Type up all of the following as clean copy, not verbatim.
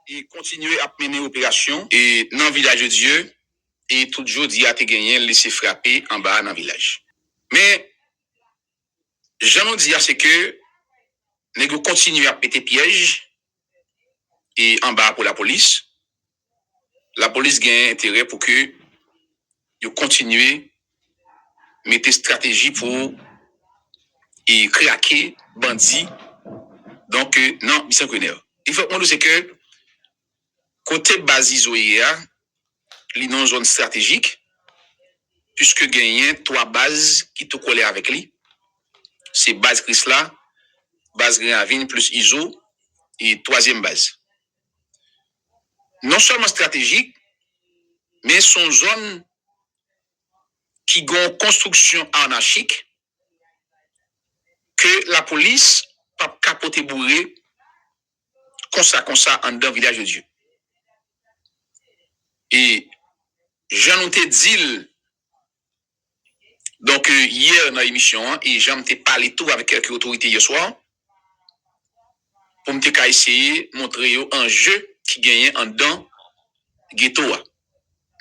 et continuer à mener opération et dans le village de Dieu et tout jour d'y a te gagné laisser frapper en bas dans le village. Mais j'en dis c'est que nous continuons à péter piège et en bas pour la police. La police gagne intérêt pour que vous continuez à mettre stratégie pour et craquer bandits. Donc non, il faut que nous c'est que côté base Isoïa, il dans zone stratégique puisque gagne trois bases qui te collent avec lui. C'est base Chrysla, base Gravine plus ISO et troisième base. Non seulement stratégique, mais son zone qui a une construction anarchique que la police pas capoter bourré comme ça en dans village de Dieu. Et j'en ai dit donc hier dans l'émission et j'en ai parlé tout avec quelques autorités hier soir pour me essayer montrer un jeu qui gagne en dans ghetto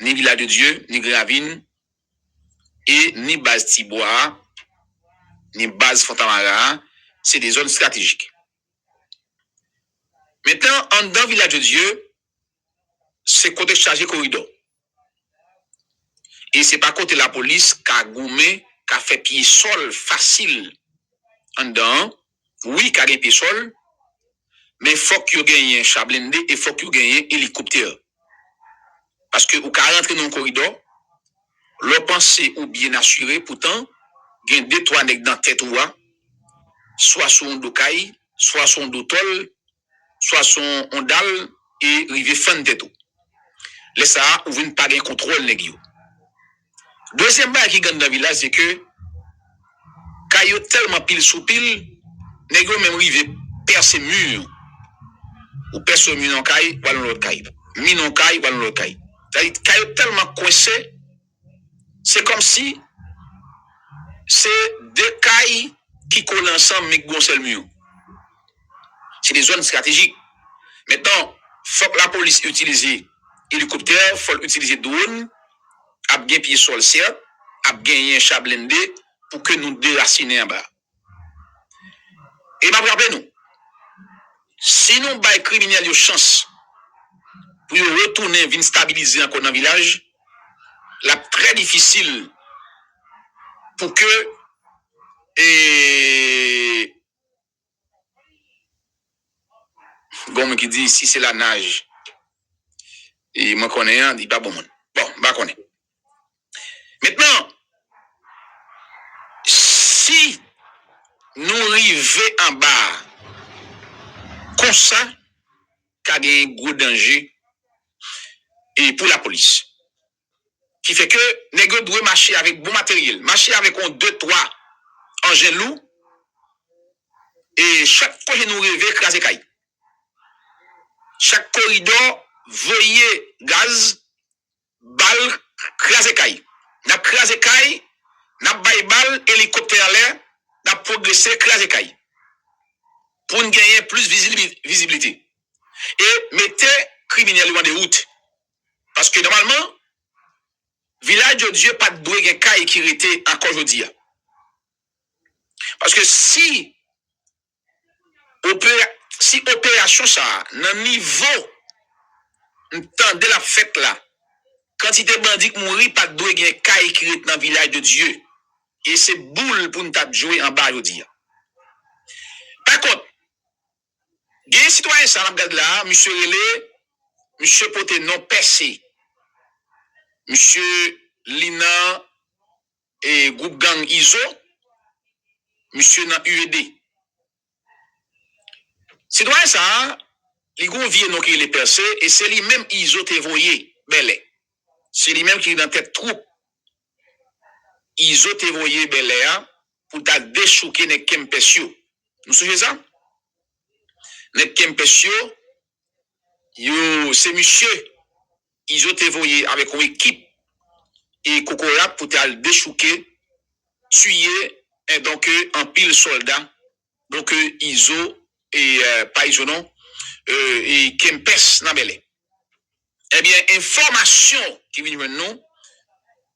ni village de Dieu ni Gravine et ni base Tibois ni base Fontamara, c'est des zones stratégiques. Maintenant, en dans village de Dieu, c'est côté chargé corridor. Et c'est pas côté la police qui a goumé, qui a fait pied sol facile en dedans. Oui, qui a pied sol, mais faut que vous gagnez un chat blindé et faut que vous gagnez un hélicoptère. Parce que vous pouvez rentrer dans le corridor, le penser ou bien assuré, pourtant, il y a deux, trois nègres dans la tête ou soit son dokaï, soit son dotol, soit son ondal et rive fan tête ou. Laisse ça, ou vous pas de contrôle nègre. Deuxième bail qui gagne dans le village, c'est que quand il y a tellement pile sous pile, nègre même rive percer mur. Ou perce mur dans caille, ou dans l'autre caille. Mi non caille, ou dans l'autre caille. C'est-à-dire quand il est tellement coincé, c'est comme si c'est deux cailles qui collent ensemble, mais qui seul mur. C'est des zones stratégiques. Maintenant, faut que la police utilise hélicoptère, faut utiliser drone, a bien pied sur le ciel, a gagné un chat blindé pour que nous déraciner en bas. Et rappelez-nous, si nous bail criminel une chance pour retourner, venir stabiliser encore dans le village, la très difficile pour que Gomme qui dit si c'est la nage et moi connais un dit pas bon monde. Bon, bah connais. Maintenant, si nous arrivons en bas comme ça, qu'il y a un gros danger et pour la police. Qui fait que les gars doivent marcher avec bon matériel, marcher avec un 2-3 engins lourds et chaque fois que nous rêvons, écraser caille. Chaque corridor, voyer gaz, balle, craser caille. N'a craser caille, n'a baille balle, hélicoptère à l'air, n'a progressé, craser caille. Pour nous gagner plus visibilité. Et mettez criminels loin des routes. Parce que normalement, village de Dieu pas de doué un caille qui était encore aujourd'hui. Parce que si opération ça, dans niveau de la fête là, quantité bandit qui mourit pas de doué un caille qui est dans village de Dieu. Et c'est boule pour nous jouer en bas aujourd'hui. Par contre, il y a un citoyen ça, regarde là, monsieur Relé, monsieur Poté non percé, monsieur Lina et groupe gang ISO, monsieur dans UED. Citoyen ça, les gros vieux non qui les percé et c'est lui même ISO te voyé belé. C'est lui même qui est dans tête troupe. ISO te voyé belé pour ta déchouquer les kempesio. Vous savez ça? Les kempesio, yo c'est monsieur ISO te voyé avec une équipe et Kokora pour ta déchouquer, tuer et donc en pile soldat. Donc ISO et pas ISO non, et Kempes dans Belé. Eh bien, information qui vient de nous,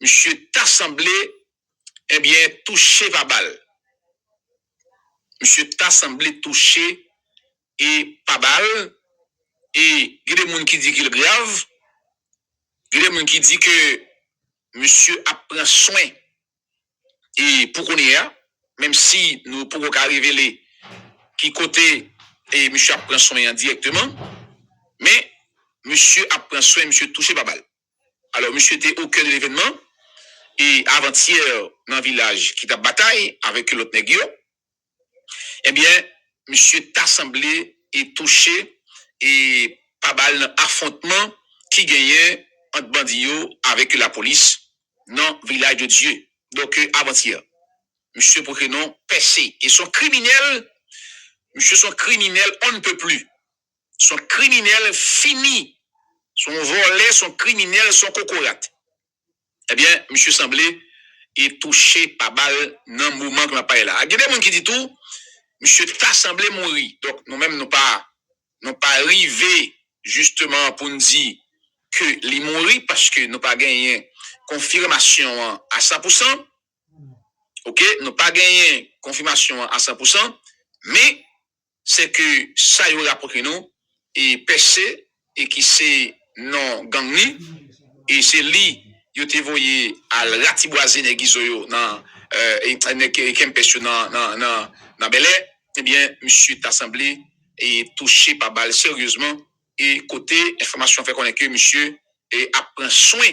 monsieur t'assemblé, eh bien, touché par balle. Monsieur t'assemblé touché et par balle. Et il y a des gens qui disent qu'il est grave. Il y a des gens qui disent que monsieur a pris soin. Et pour qu'on y ait, même si nous pouvons révéler qui côté et monsieur a pris soin directement, mais monsieur a pris soin, monsieur touché par balle. Alors, monsieur était au cœur de l'événement. Et avant-hier, dans le village qui t'a bataille avec l'autre nègre, eh bien, monsieur t'a semblé et touché et pas mal affrontement qui gagnait entre bandits avec la police dans le village de Dieu. Donc, avant-hier, monsieur pour que non percé. Et son criminel, monsieur son criminel, on ne peut plus. Son criminel fini. Son volet, son criminel, son cocorate. Eh bien, monsieur semblé est touché par balle dans le moment qu'on n'a pas là. Il y a des gens qui disent tout, monsieur t'a semblé mourir. Donc, nous-mêmes, nous pas arrivé justement pour nous dire que les mourir parce que nous pas gagné confirmation à 100%. OK, nous pas gagné confirmation à 100%, mais c'est que ça y aura pour nous et percé et qui c'est non gagné et c'est lui yo te voyé à ratiboiser les guizoyo dans dans Belé. Eh bien, monsieur t'assemblé et touché par balle sérieusement et côté information fait connaître que monsieur et a pris soin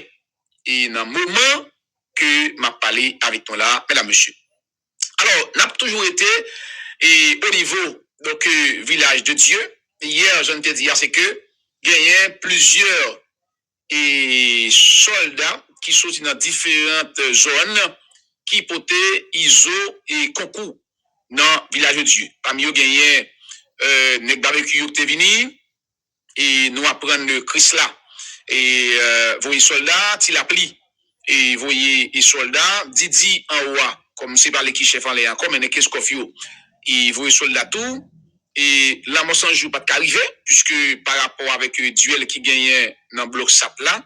et dans le moment que m'a parlé avec toi là, mesdames, monsieur. Alors, n'a toujours été et au niveau donc village de Dieu. Hier, je ne te dis c'est que il y a plusieurs et soldats qui sont dans différentes zones qui potaient ISO et concours dans le village de Dieu. Parmi eux, il y a des barbecue qui sont venus et nous apprenons le Christ là. Et voyez soldats, il appli. Et voyez les soldats, Didi en haut, comme c'est par les qui chef en l'air, comme un qu'est-ce qu'on fait. Et voyez soldats tout. Et la mort sans jour pas qu'arriver, puisque par rapport avec le duel qui gagnait dans le bloc SAP là,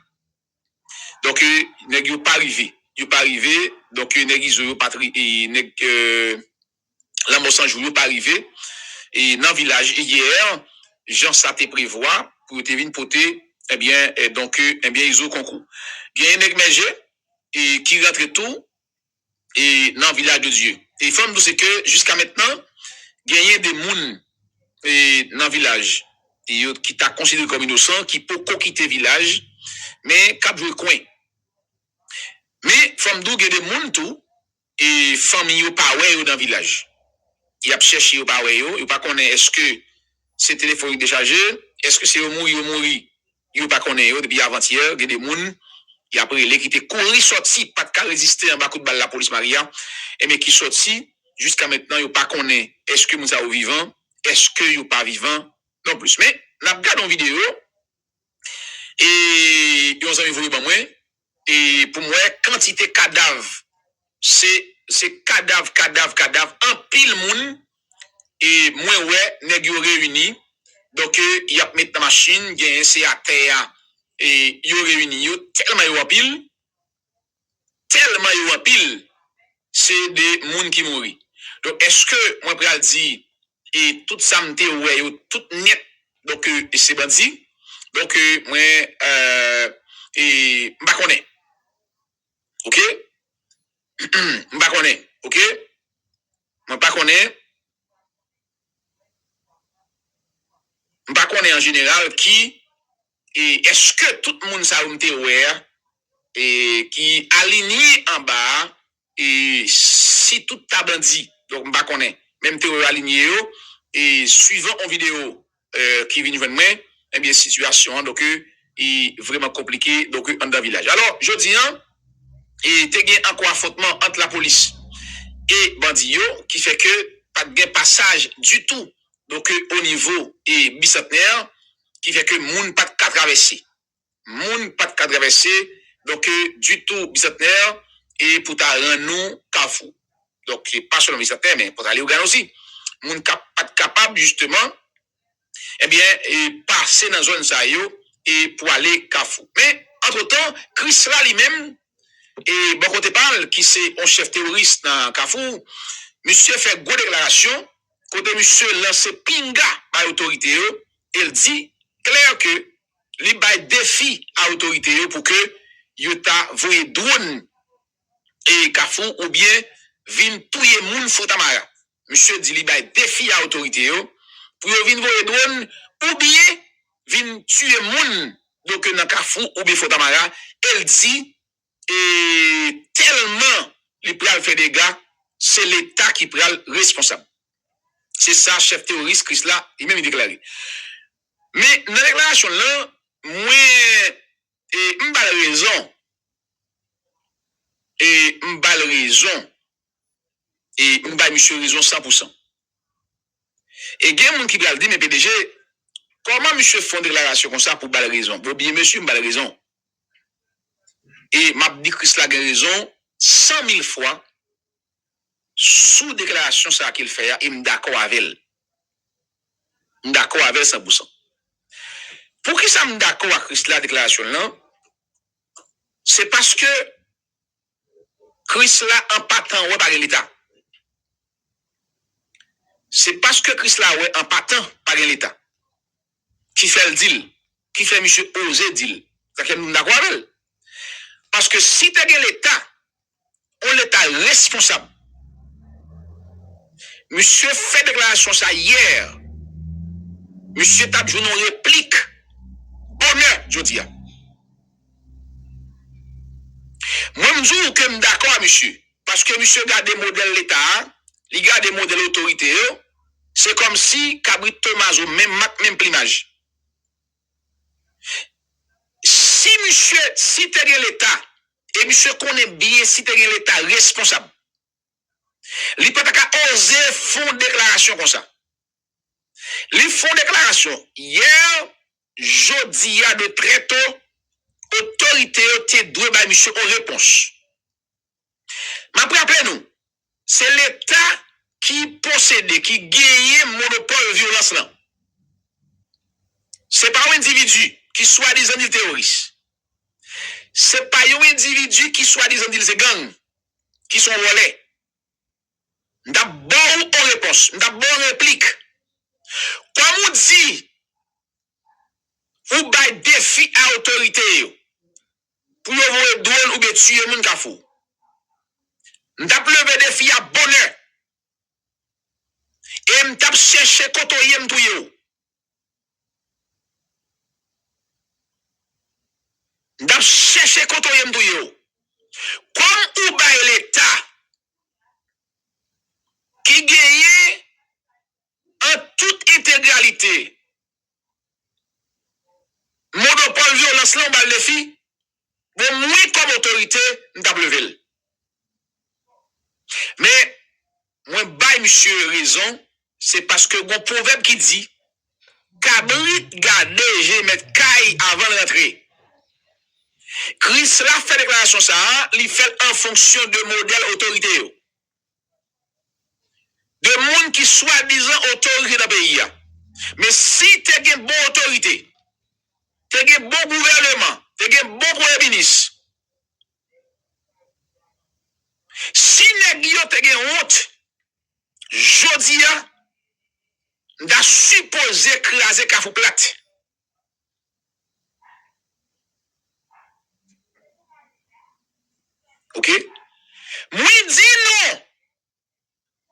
donc, nèg pas arrivé. Yo pas arrivé, donc nèg yo pas la mort sans jour yo pas arrivé. Et dans le village hier, Jean ça te prévoit pour te venir porter, eh bien, donc, eh bien, ils ont concours. Il y a un nèg et qui rentre tout, et dans le village de Dieu. Et il faut nous c'est que, jusqu'à maintenant, il y a des moun, et dans le village, et qui t'a considéré comme innocent, qui peut quitter le village, mais cap jouer coin. Mais, femme d'où, il y a des moun tout, et famille ou pas ouais dans le village. Il a cherché ou pas ouais, il pas connaît est-ce que c'est téléphone déchargé, est-ce que c'est au mourir, il pas connaît depuis avant-hier, il y a des moun, et après les qui étaient couru sorti pas de cas résister en bas coup de balle la police Maria, et mais qui sorti jusqu'à maintenant, il pas connaît est-ce que nous sommes vivants, est-ce que vous pas vivant non plus. Mais n'a regardé une vidéo et on s'est vu moi et pour moi quantité cadavre c'est cadavre en pile moun et moi ouais nèg yo réuni donc il y a mettre dans machine gain c'est à terre et yo réuni yo tellement yo en pile c'est des moun qui mouri. Donc est-ce que moi pral dire et tout ça m'était ouais yo tout net donc c'est bandi donc moi et m'pa connais. OK? M'pa connais. OK? M'pa connais. M'pa connais en général qui et est-ce que tout le monde ça m'était ouais et qui aligné en bas et si tout ta bandi donc m'pa connais même théorie aligné et suivant en vidéo qui vient vers moi eh bien situation donc est vraiment compliqué donc dans le village. Alors je dis et te gen encore affrontement entre la police et bandi qui fait que pas de passage du tout donc au niveau et bicentenaire qui fait que moun pas de traverser donc du tout bicentenaire et pour ta rendre nous Carrefour. Donc pas seulement bicentenaire mais pour aller au Ghana aussi. Moun pas capable justement eh bien, et passer dans zone ça et pour aller Kafou. Mais, entre-temps, Chris là lui-même, et bon côté parle, qui c'est un chef terroriste dans Kafou, monsieur fait gros déclaration, côté monsieur lance pinga à l'autorité, il dit clair que li bay défi à l'autorité pour que yo ta voye drone et Kafou ou bien vin touye moun Foutamara. Monsieur dit li bay défi à l'autorité pour yo vin voye drone ou bien vin tuer moun donc dans Kafou ou bien Foutamara. Elle dit et tellement li pral fait des gars, c'est l'État qui pral responsable. C'est ça, chef terroriste Chris là, il même déclaré. Mais dans la déclaration là, moi, et m'ba raison, et m'ba raison, et m'ba monsieur raison 100%. Et il y a moun qui pral dit, mais PDG, comment monsieur font déclaration comme ça pour bal raison? Pour bien monsieur, m'ba raison. Et m'a dit Chris là a raison 100 000 fois sous déclaration ça qu'il fait, et m'daccord avec elle. M'daccord avec 100%. Pour qui ça m'daccord avec Chris la déclaration là? C'est parce que Chris là en partant ouais par l'État. C'est parce que Chris là ouais en partant par l'État. Qui fait le deal, qui fait monsieur oser deal. Ça que nous d'accord avec. Parce que si tu as l'État, on l'État responsable. Monsieur fait déclaration ça hier. Monsieur t'a joué une réplique. Honneur, je dis. Moi, je dis que je suis d'accord avec monsieur. Parce que monsieur garde des modèles l'État, il garde des modèles autorité. C'est comme si Cabrit Thomas même plumage. Si monsieur, si tu as l'État, et monsieur connaît bien si tu as l'État responsable, il peut pas oser faire une déclaration comme ça. Ils font déclaration. Hier, jeudi, de très tôt, autorité te doit ba monsieur en réponse. Mais rappelez-nous, c'est l'État qui possède, qui gagne monopole violence là. C'est pas un individu qui soit disant des terroristes. C'est pas un individu qui soit disant des gangs, qui sont volés. D'abord en réponse, d'abord en réplique. Comme on dit, vous bail défi à autorité pour vous voir drôle ou bien tuer moun kafou. M'tap levé défi à bonheur. Et m'tap chercher kotoye m'touye. M'tap chercher kotoye m'touye. Comme ou bail l'État qui gagne en toute intégralité monopole violence là, on va le défi. Bon, moi, comme autorité, m'tap levé. Mais, moi, bail monsieur raison, c'est parce que mon proverbe qui dit, Cabrit gade, j'ai mettre caille avant de rentrer. Chris la fait déclaration ça, il fait en fonction de modèle autorité. De monde qui soi-disant autorité dans le pays. Mais si tu as une bonne autorité, tu as un bon gouvernement, tu as un bon premier ministre, si tu as une honte, jodi a, da supposé écraser Kafou plate. OK? Moi dis non.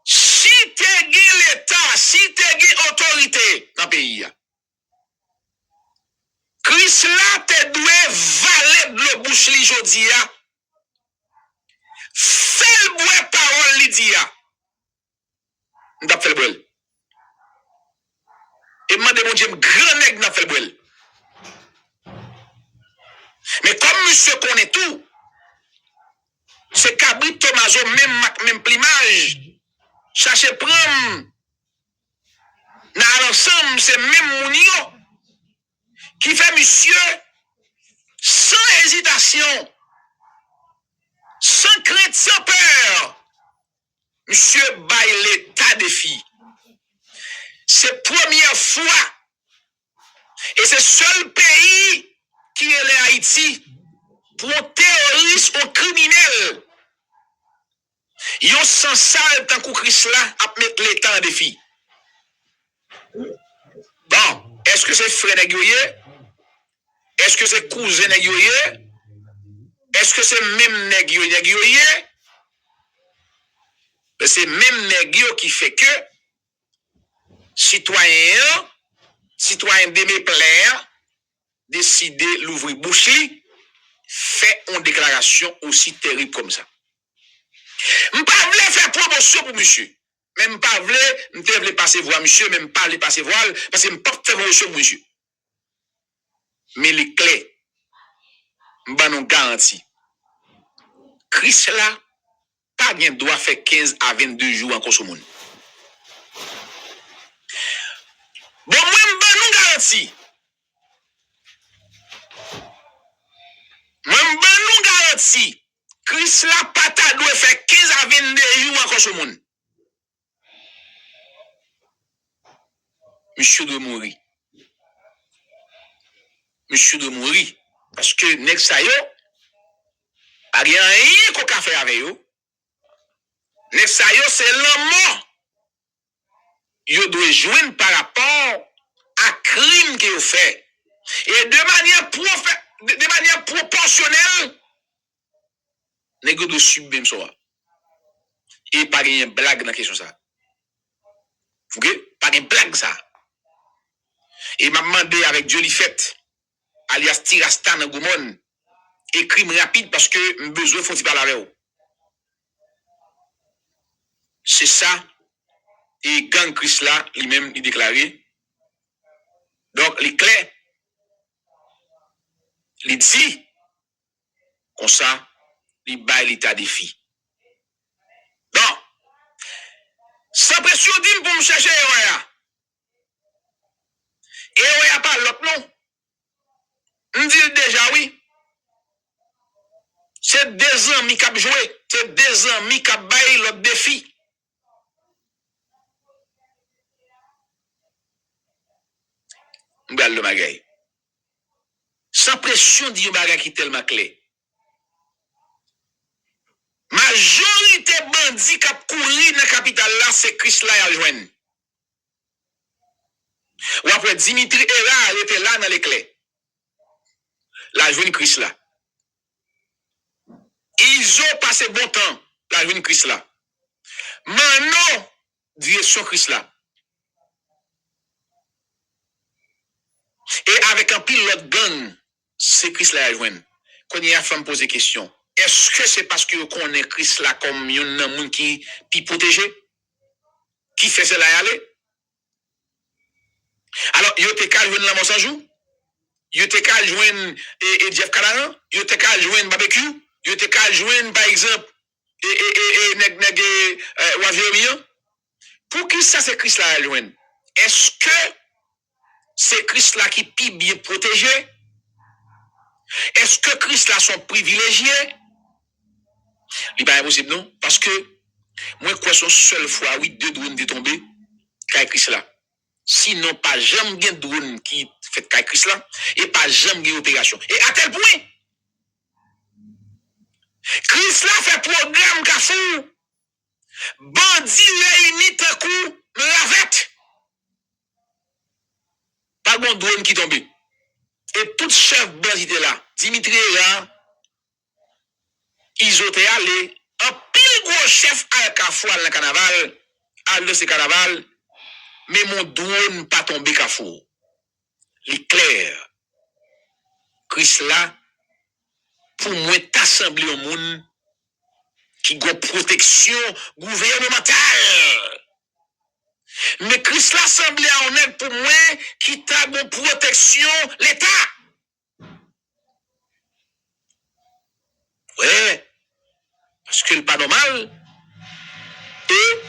Si tu as l'État, si tu as autorité dans le pays, Chris là te doit valer le bouche li jodi a. Fais le bois parole li di a. M'tap fait le bois. Et m'a demandé un grand nèg n'a fait le bois. Mais comme monsieur connaît tout, c'est Cabrit Thomaso même plumage. Chercher prendre dans l'ensemble, c'est même mounio qui fait monsieur sans hésitation, sans crainte, sans peur. Monsieur baille l'état des filles. C'est première fois Et c'est le seul pays qui est Haïti pour un terroriste ou criminel. Yo sans ça, tant que Christ là, à mettre l'État en défi. Bon, est-ce que c'est frère Négoyé? Est-ce que c'est cousin Négoyé? Est-ce que c'est même Négoyé? C'est même Négoyé qui fait que citoyen de mes plaires, décider l'ouvrir bouche, fait une déclaration aussi terrible comme ça. Je ne pas faire promotion pour monsieur. Même pas voulais passer voir monsieur, même pas aller passer voile, parce que je ne pas faire promotion pour monsieur. Mais les clés, je nous garantis. Christ là, pas bien doit faire 15 à 22 jours encore sur le monde. Bon, moi, je nous garantis. Moi, je nous garantis. Christ là, pas doit faire 15 à 22 jours encore sur le monde. Monsieur doit mourir. Monsieur doit mourir. Parce que, nek sa yo, a rien qu'on a fait avec yo. Nek sa yo, c'est l'homme. Yo doit jouer par rapport à crime qu'il fait. Et de manière proportionnelle, nek yo doit subir même ça. Et pas une blague dans la question ça. Ok? Pas une blague ça. Et m'a demandé avec Jolie Fête, alias Tirastan Goumon, et crime rapide parce que besoin faut parler avec vous. C'est ça. Et gang Chris là, lui-même, il déclaré. Donc, les clés, il dit, comme ça, il bat l'état des filles. Donc, sans pression d'im pour me chercher Eroya. Eroya pas l'autre non. On dit déjà oui. C'est 2 ans mi cap joué. C'est 2 ans mi cap bail l'autre défi. On regarde le bagay. Sans pression d'im bagay qui tellement clair. Majorité bandit qui a couru dans la capitale là, c'est Chris là à joindre. Ou après Dimitri Era, il était là dans les clés. La joindre Chris là. Ils ont passé bon temps, la joindre Chris là. Maintenant, direction Chris là. Et avec un pilote gang, c'est Chris là à joindre. Quand il y a femme poser question, est-ce que c'est parce que vous connaissez Chris là comme un monde qui protégé? Qui fait cela y aller? Alors, il y a des cas joindre la Monsanjou? Il y a des cas joindre Jeff Calaran? Il y a des cas joindre Barbecue? Il y a des cas joindre par exemple Waviorian? Pour qui ça c'est Chris là à joindre? Est-ce que c'est Chris là qui est bien protégé? Est-ce que Chris là sont privilégiés? Il n'est pas impossible, non? Parce que moi, quoi, son seule fois, oui, 2 drones sont tombés, Kai Chris là. Sinon, pas jamais de drone qui fait Kai Chris là, et pas jamais d'opération. Et à tel point, Chris là fait programme Kafou, bandit réuni un coup, lavette. Pas bon drone qui tombe. Et tout chef bandit là, Dimitri là, ils ont été allés, un pile gros chef à Kafou dans le carnaval, à le carnaval, mais mon drone pas tombé Kafou. L'éclair. Chris là, pour moi, t'assembler au monde qui a une protection gouvernementale. Mais Chris là semblait en aide pour moi qui a une protection l'État. Ouais, parce que c'est pas normal. Et,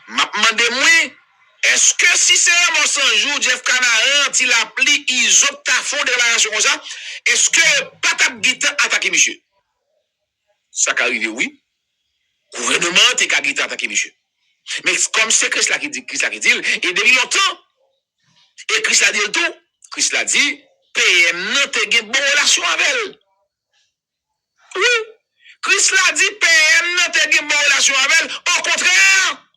m'a demandé moi, est-ce que si c'est un Monsanjou, Jeff Canaran, il applique, ils ont ta fond de déclaration comme ça, est-ce que pas ta guitare attaquer monsieur? Ça qui arrive, oui. Gouvernement, t'es qu'à guitare attaquer monsieur. Mais comme c'est Chris là qui dit, et depuis longtemps, et Chris a dit le tout, Christ l'a dit, PM n'a te gen bon relation avec elle. Oui. Christ l'a dit, PM n'a te gen bon relation avec elle. Au contraire,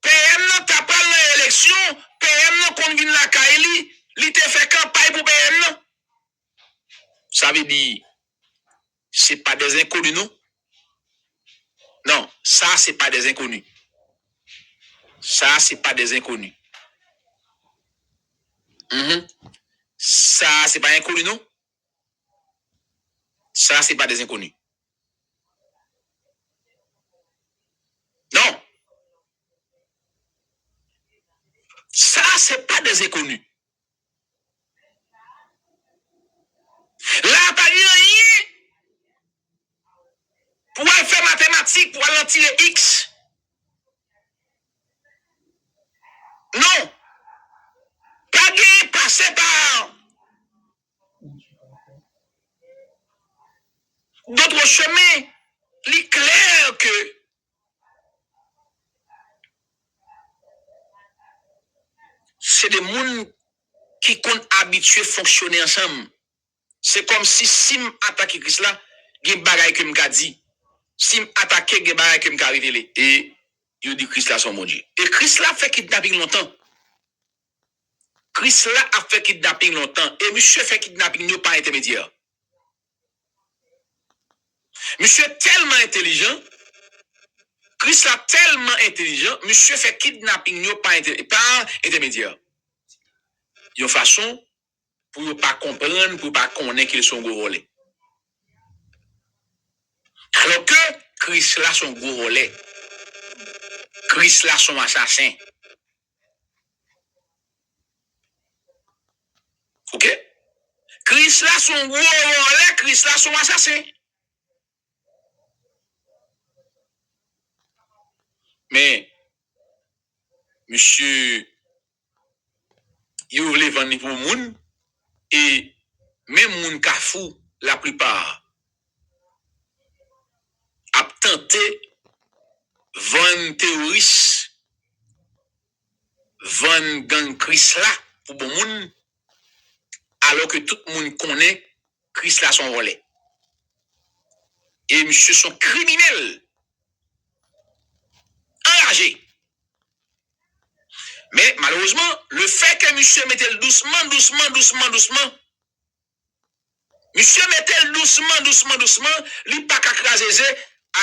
PM n'a t'a pas l'élection, PM n'a convenu la Kaili, il te fait campagne pour PM n'a. Ça veut dire, c'est pas des inconnus, non? Non, ça, c'est pas des inconnus. Ça, c'est pas des inconnus. Ça, c'est pas inconnu, non? Ça, c'est pas des inconnus. Non. Ça, c'est pas des inconnus. Là, pas rien pour faire mathématiques, pour aller tirer X. Non. Pas rien passer par d'autres chemins. Il est clair que c'est des gens qui sont habitués à fonctionner ensemble. C'est comme si m'attaque Christ là, il y a des bagailles que m'ka dit. Si m'attaque, il y a des bagailles que m'ka révélé. Et il dit Christ là son mon Dieu. Et Christ là fait kidnapping longtemps. Christ là a fait kidnapping longtemps. Et monsieur fait kidnapping par intermédiaire. Monsieur est tellement intelligent. Christ là tellement intelligent. Monsieur fait kidnapping par intermédiaire. Une façon pour ne pas comprendre, pour ne pas connaître qu'ils sont gros relais. Alors que Christ là son gros relais. Christ là son assassin. Ok? Christ là son gros relais, Christ là son assassin. Mais, monsieur, il voulait vendre pour le monde, et même moun kafou, la plupart, a tenté vendre terroriste, vendre gang Christ là pour bon monde, alors que tout le monde connaît Christ là son relais. Et monsieur sont criminels, enragés. Mais malheureusement, le fait que monsieur mettait doucement, monsieur mettait doucement, il pas qu'à craser,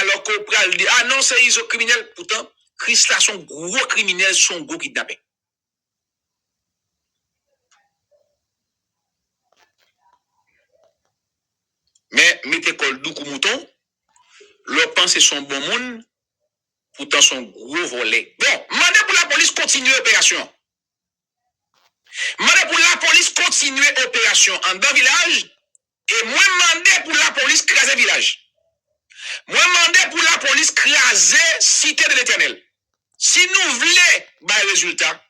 alors qu'on pral dit, ah non, c'est ils sont criminels. Pourtant, Christ là sont gros criminels, sont gros kidnappés. Mais mettez col doux comme mouton, leur pensée son bon monde, pourtant son gros volet. Bon, mandez pour la police continuer l'opération. Mandez pour la police continuer l'opération en deux villages, et moi mandez pour la police craser village. Moi mandez pour la police craser cité de l'Éternel. Si nous voulons bah résultat,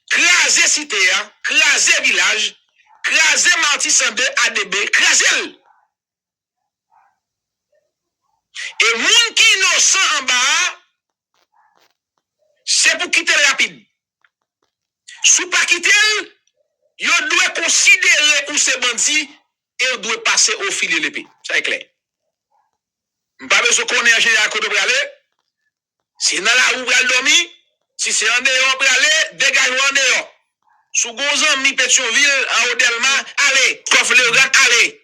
craser cité, craser village, craser Martissandé ADB, craser. Et moun qui innocent en bas, c'est pour quitter rapide. Si pas quitter, il doit considérer où c'est bandit et il doit passer au fil de l'épée. Ça est clair. Pas besoin qu'on ait un général côté pour aller. Si dans la rue pour dormir, si c'est en dehors pour aller, dégagez en dehors. Sous Gozan, mi Pétionville, en Odelma, allez. Coffre le grand, allez.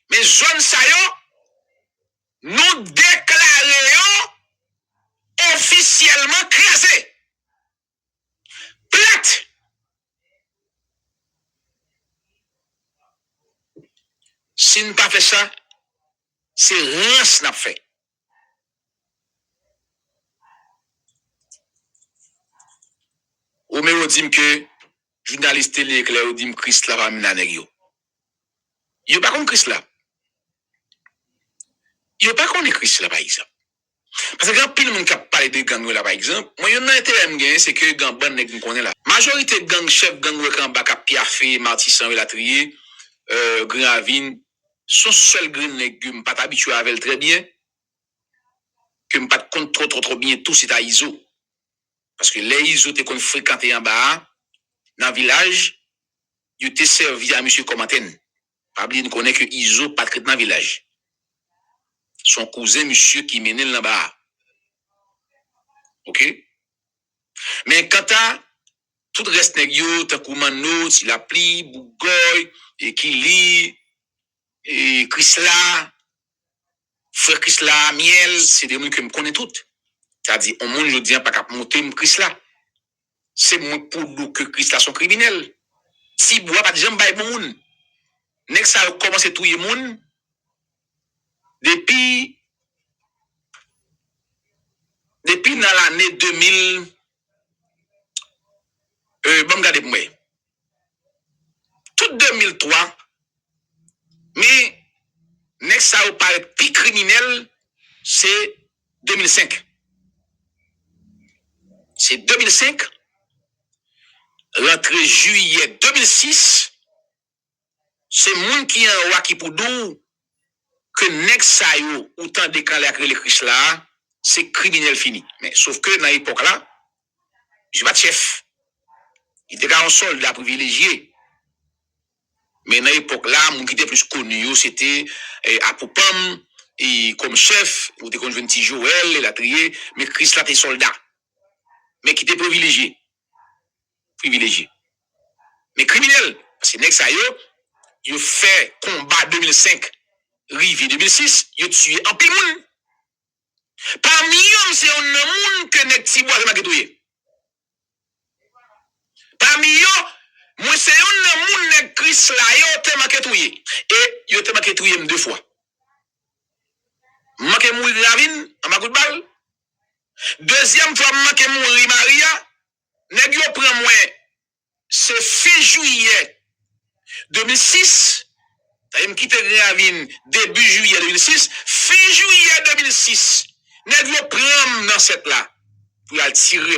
Mais zone ça nous déclarons officiellement crasé. Plate. Si nous pas fait ça, c'est rien ce n'a fait. Ou même on dit que journaliste télé éclair ou dit Christ là va mener yo. Yo pas comme Christ là. Yo pas comme Christ là par exemple. Parce que quand pile monde qui parle de gang là par exemple, moi yon intérêt m'gain c'est que gang ban nèg connaît là. Majorité gang chef gang wek en bas cap Piafé, Martissan et Latrier, Gravine son seul grand nèg pas habitué avec très bien que me pas compte trop bien tout c'est à ISO. Parce que les ISO te qu'on fréquenter en bas dans village, il était servi à monsieur comme antenne. Pas oublier, nous connaît que Iso pas traite dans le village. Son cousin, monsieur, qui menait là-bas. OK? Mais quand t'as tout le reste nègre, t'as Koumano, Tilapli, Bougoy, Ekili, et Chrysla, frère Chrysla, Miel, c'est des gens que je connais toutes. C'est-à-dire, on monde, je dis, pas qu'à monter Chrysla. C'est moi pour nous que Chrysla sont criminels. Si bois pas de gens, bah, moun. Nek ça a commencé à touiller moun. Depuis dans l'année 2000, bon, regardez moi. Tout 2003, mais nek ça a paraît plus criminel, c'est 2005. C'est 2005, rentrée juillet 2006, c'est moun qui en roi qui pour nous que nek ça yo autant décalé avec les Christ là, c'est criminel fini. Mais sauf que dans l'époque là, je pas de chef. Il était un soldat privilégié. Mais dans l'époque là, moun qui était plus connu, c'était Apoupam, et comme chef, ou était comme un petit Joël, et la trier, mais Christ là était soldat. Mais qui était privilégié. Privilégié. Mais criminel. Parce que nek ça yo fait combat 2005, rive 2006, yo tué en pile moun. Parmi eux, c'est un monde que nek Tibois de Maketouye. Parmi eux, moi c'est un monde nek Chris là, yo te Maketouye. Et yo te Maketouye 2 fois. M'a mourir Ravine, en ma coup de balle. Deuxième fois, m'a mourir Maria. Nèg yo prend moi, c'est fin juillet 2006. Ça me quitte Ravine début juillet 2006. Fin juillet 2006. Nèg yo prend dans cette là. Pour y aller tirer.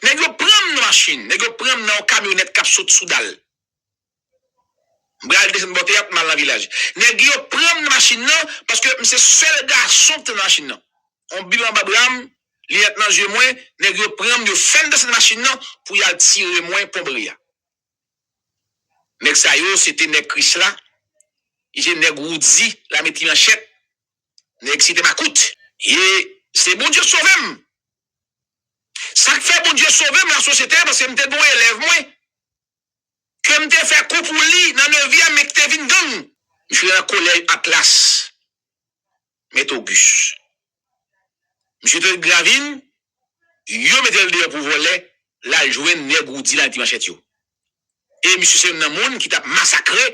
Nèg yo prend dans machine. Nèg yo prend dans camionnette cap saute soudal. Bral descend botte yap mal dans village. Nèg yo prend dans machine non parce que c'est seul garçon dans machine non. On bilan babram, lieutenant je moins, nèg yo prend yo fin de cette machine non pour y aller tirer moins pour bria. Nèg sa yo c'était nèg Chris là. Il nèg Woudi la metti manchette. Nèg c'était ma coute. Et c'est bon Dieu sauve. Ça fait bon Dieu sauve la société parce que m'était bon élève moi. Que m'était fait coup pour lui dans 9e mais que vinn gang. Je suis dans le collège Atlas. Métobus. Monsieur de Gravine, yo mettait le pour voler, là jouer nèg Woudi la metti manchette yo. Et monsieur c'est un monde qui t'a massacré.